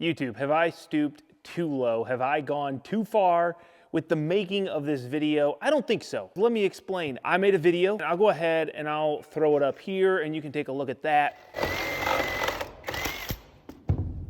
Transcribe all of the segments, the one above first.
YouTube, have I stooped too low? Have I gone too far with the making of this video? I don't think so. Let me explain. I made a video, and I'll go ahead and I'll throw it up here and you can take a look at that.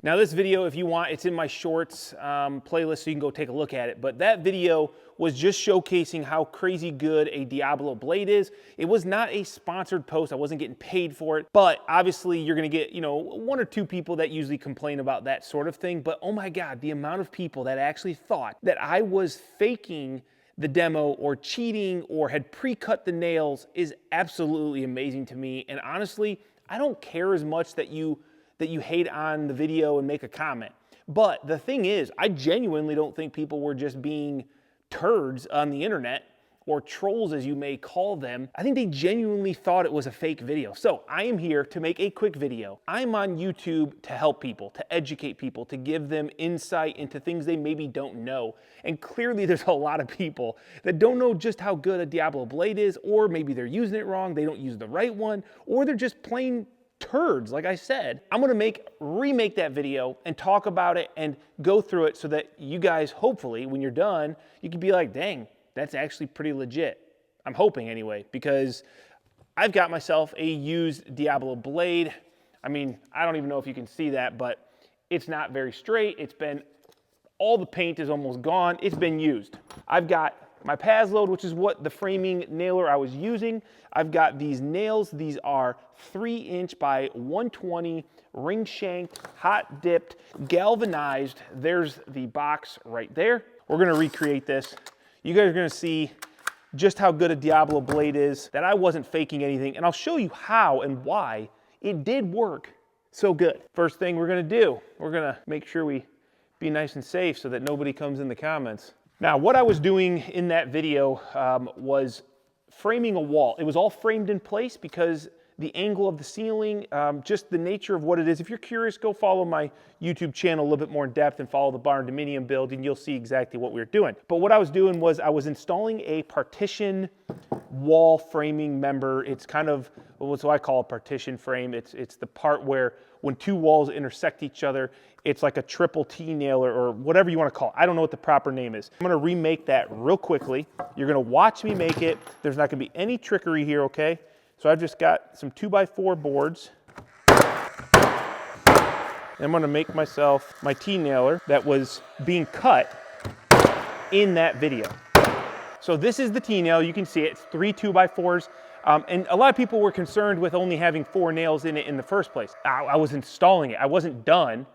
Now this video, if you want, it's in my shorts playlist, so you can go take a look at it. But that video was just showcasing how crazy good a Diablo Blade is. It was not a sponsored post. I wasn't getting paid for it. But obviously you're gonna get, one or two people that usually complain about that sort of thing. But oh my God, the amount of people that actually thought that I was faking the demo or cheating or had pre-cut the nails is absolutely amazing to me. And honestly, I don't care as much that you hate on the video and make a comment. But the thing is, I genuinely don't think people were just being turds on the internet, or trolls as you may call them. I think they genuinely thought it was a fake video. So I am here to make a quick video. I'm on YouTube to help people, to educate people, to give them insight into things they maybe don't know. And clearly there's a lot of people that don't know just how good a Diablo Blade is, or maybe they're using it wrong, they don't use the right one, or they're just plain turds, like I said. I'm gonna remake that video and talk about it and go through it so that you guys, hopefully, when you're done, you can be like, dang, that's actually pretty legit. I'm hoping anyway, because I've got myself a used Diablo Blade. I mean, I don't even know if you can see that, but it's not very straight. All the paint is almost gone. It's been used. I've got my Paz load, which is what the framing nailer I was using. I've got these nails. These are 3" by 120, ring shanked, hot dipped, galvanized. There's the box right there. We're gonna recreate this. You guys are gonna see just how good a Diablo Blade is, that I wasn't faking anything, and I'll show you how and why it did work so good. First thing we're gonna do, we're gonna make sure we be nice and safe so that nobody comes in the comments. Now, what I was doing in that video was framing a wall. It was all framed in place because the angle of the ceiling, just the nature of what it is. If you're curious, go follow my YouTube channel a little bit more in depth and follow the barn dominium build, and you'll see exactly what we were doing. But what I was doing was I was installing a partition wall framing member. It's kind of what I call a partition frame. It's the part where when two walls intersect each other, it's like a triple T nailer or whatever you want to call it. I don't know what the proper name is. I'm going to remake that real quickly. You're going to watch me make it. There's not going to be any trickery here, okay? So I've just got some 2x4 boards. I'm going to make myself my T-nailer that was being cut in that video. So this is the T-nail. You can see it. It's 3 2x4s. And a lot of people were concerned with only having 4 nails in it in the first place. I was installing it. I wasn't done.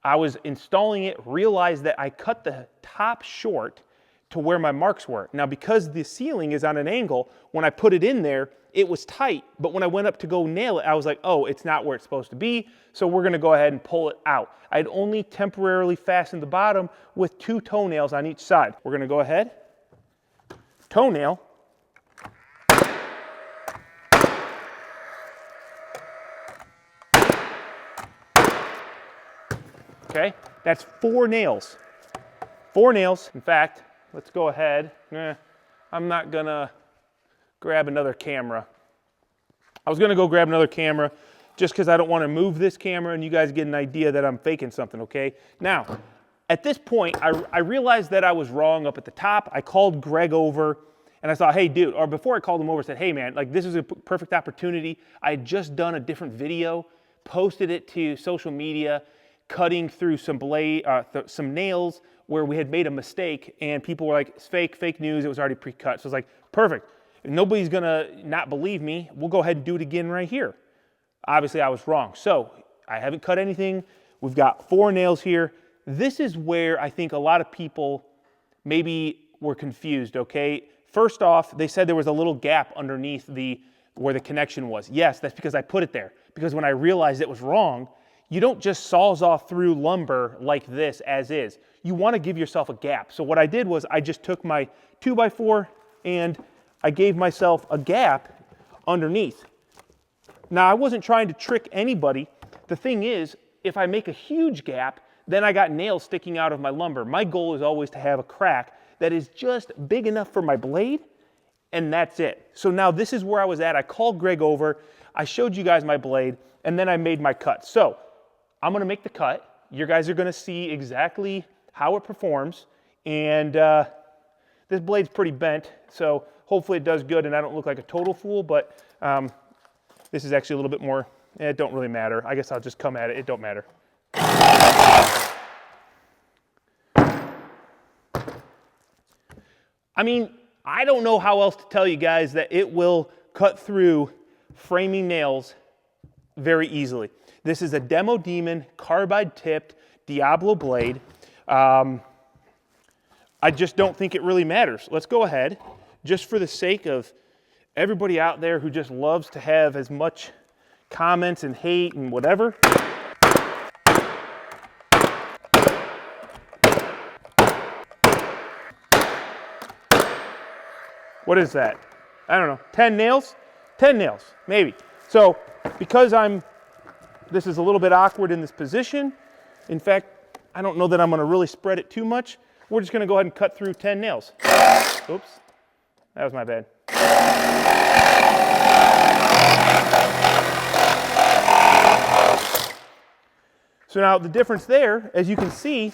I was installing it, realized that I cut the top short to where my marks were. Now, because the ceiling is on an angle, when I put it in there, it was tight, but when I went up to go nail it, I was like, oh, it's not where it's supposed to be, so we're gonna go ahead and pull it out. I'd only temporarily fastened the bottom with 2 toenails on each side. We're gonna go ahead, toenail, okay, that's 4 nails. 4 nails, in fact, let's go ahead. I'm not gonna grab another camera. I was gonna go grab another camera just because I don't want to move this camera and you guys get an idea that I'm faking something, okay? Now, at this point, I realized that I was wrong up at the top. I called Greg over and I thought, hey dude, or before I called him over, I said, hey man, like this is a perfect opportunity. I had just done a different video, posted it to social media, cutting through some nails where we had made a mistake, and people were like, it's fake news, it was already pre-cut. So I was like, perfect. If nobody's gonna not believe me, we'll go ahead and do it again right here. Obviously I was wrong. So I haven't cut anything. We've got 4 nails here. This is where I think a lot of people maybe were confused, okay? First off, they said there was a little gap underneath where the connection was. Yes, that's because I put it there. Because when I realized it was wrong, you don't just saws through lumber like this as is. You want to give yourself a gap. So what I did was I just took my 2x4 and I gave myself a gap underneath. Now I wasn't trying to trick anybody. The thing is, if I make a huge gap, then I got nails sticking out of my lumber. My goal is always to have a crack that is just big enough for my blade, and that's it. So now this is where I was at. I called Greg over, I showed you guys my blade, and then I made my cut. So I'm gonna make the cut. you guys are gonna see exactly how it performs. And this blade's pretty bent, so hopefully it does good and I don't look like a total fool, but this is actually a little bit more, it don't really matter. I guess I'll just come at it, it don't matter. I mean, I don't know how else to tell you guys that it will cut through framing nails very easily. This is a Demo Demon carbide tipped Diablo blade. I just don't think it really matters. Let's go ahead, just for the sake of everybody out there who just loves to have as much comments and hate and whatever. What is that? I don't know, 10 nails? 10 nails, maybe. So, because this is a little bit awkward in this position, in fact, I don't know that I'm gonna really spread it too much. We're just gonna go ahead and cut through 10 nails. Oops, that was my bad. So now the difference there, as you can see,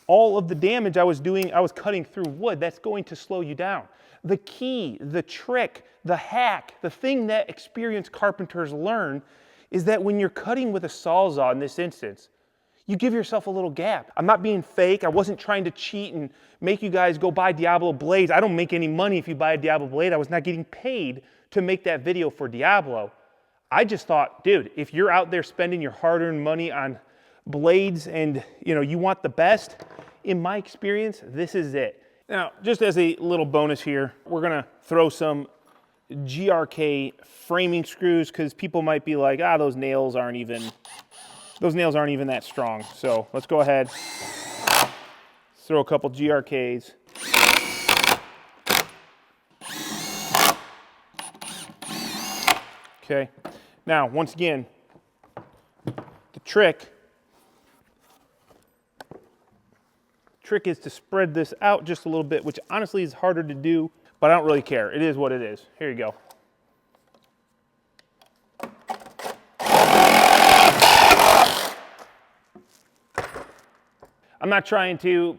all of the damage I was doing, I was cutting through wood. That's going to slow you down. The key, the trick, the hack, the thing that experienced carpenters learn is that when you're cutting with a Sawzall in this instance, you give yourself a little gap. I'm not being fake. I wasn't trying to cheat and make you guys go buy Diablo Blades. I don't make any money if you buy a Diablo Blade. I was not getting paid to make that video for Diablo. I just thought, dude, if you're out there spending your hard-earned money on blades and you want the best, in my experience, this is it. Now, just as a little bonus here, we're gonna throw some GRK framing screws because people might be like, those nails aren't even that strong. So let's go ahead, throw a couple GRKs. Okay, now once again, the trick is to spread this out just a little bit, which honestly is harder to do, but I don't really care. It is what it is. Here you go. I'm not trying to,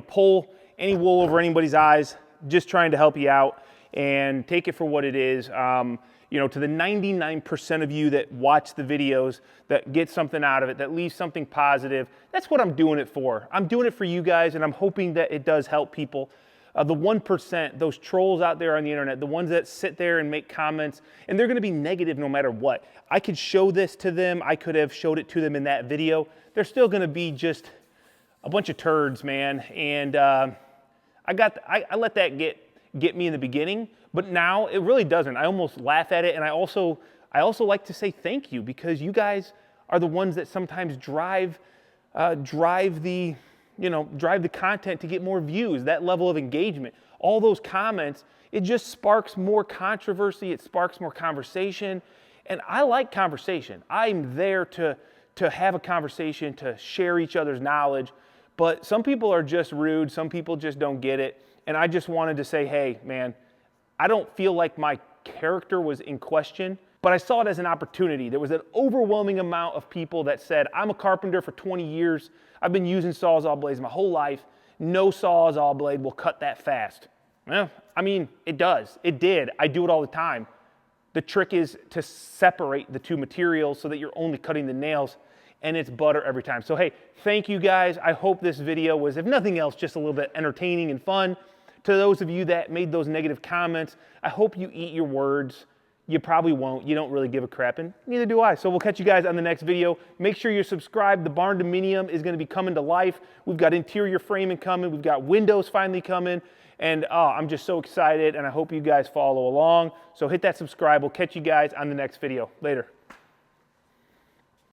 pull any wool over anybody's eyes, just trying to help you out and take it for what it is. To the 99% of you that watch the videos, that get something out of it, that leaves something positive, that's what I'm doing it for. I'm doing it for you guys, and I'm hoping that it does help people. The 1%, those trolls out there on the internet, the ones that sit there and make comments, and they're gonna be negative no matter what. I could show this to them, I could have showed it to them in that video. They're still gonna be just a bunch of turds, man. And I let that get me in the beginning, but now it really doesn't. I almost laugh at it, and I also like to say thank you, because you guys are the ones that sometimes drive the content to get more views, that level of engagement. All those comments, it just sparks more controversy, it sparks more conversation, and I like conversation. I'm there to have a conversation, to share each other's knowledge, but some people are just rude, some people just don't get it, and I just wanted to say, hey, man, I don't feel like my character was in question, but I saw it as an opportunity. There was an overwhelming amount of people that said, I'm a carpenter for 20 years. I've been using Sawzall blades my whole life. No Sawzall blade will cut that fast. Well, I mean, it does. It did. I do it all the time. The trick is to separate the two materials so that you're only cutting the nails, and it's butter every time. So hey, thank you guys. I hope this video was, if nothing else, just a little bit entertaining and fun. To those of you that made those negative comments, I hope you eat your words. You probably won't. You don't really give a crap, and neither do I. So we'll catch you guys on the next video. Make sure you're subscribed. The barn dominium is going to be coming to life. We've got interior framing coming. We've got windows finally coming. And I'm just so excited, and I hope you guys follow along. So hit that subscribe. We'll catch you guys on the next video. Later.